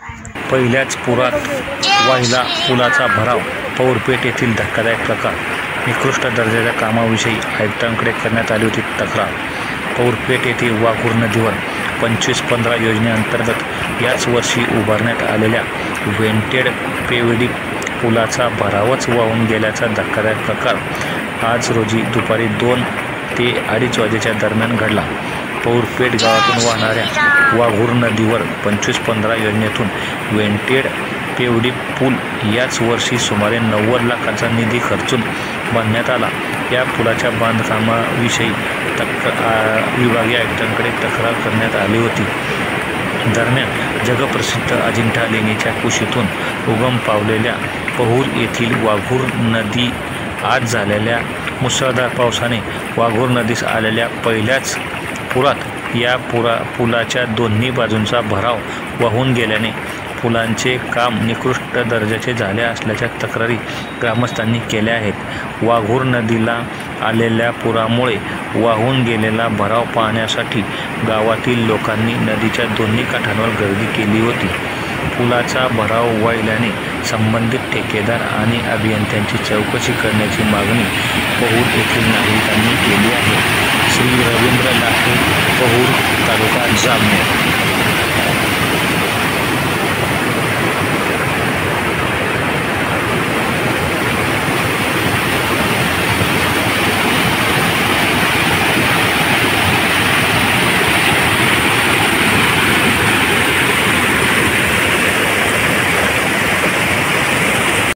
पहिल्याच पुरात वाहिला पुलाचा भराव. पौरपेठ येथील धक्कादायक प्रकार. निकृष्ट दर्जाच्या कामाविषयी आयुक्तांकडे करण्यात आली होती तक्रार. पौरपेठ येथील वाघूर नदीवर 25-15 योजनेअंतर्गत याच वर्षी उभारण्यात आलेल्या वेंटेड पेवडी पुलाचा भरावच वाहून गेल्याचा धक्कादायक प्रकार आज रोजी दुपारी 2 ते 2:30 वाजेच्या दरम्यान घडला. पौरपेठ गावातून वाहणाऱ्या वाघूर नदीवर 25-15 योजनेतून वेंटेड पेवडी पूल याच वर्षी सुमारे 90 लाखांचा निधी खर्चून बांधण्यात आला. या पुलाच्या बांधकामाविषयी विभागीय आयुक्तांकडे तक्रार करण्यात आली होती. दरम्यान जगप्रसिद्ध अजिंठा लेणीच्या कुशीतून उगम पावलेल्या पहूर येथील वाघूर नदी आज झालेल्या मुसळधार पावसाने वाघूर नदीस आलेल्या पहिल्याच पुरात या पुलाच्या दोन्ही बाजूंचा भराव वाहून गेल्याने पुलांचे काम निकृष्ट दर्जाचे झाले असल्याच्या तक्रारी ग्रामस्थांनी केल्या आहेत. वाघूर नदीला आलेल्या पुरामुळे वाहून गेलेला भराव पाहण्यासाठी गावातील लोकांनी नदीच्या दोन्ही काठांवर गर्दी केली होती. पुलाचा भराव वाहिल्याने संबंधित ठेकेदार आणि अभियंत्यांची चौकशी करण्याची मागणी पहूर येथील नागरिकांनी केली आहे. श्री रवींद्र लाखे, पहूर, तालुका जामनेर.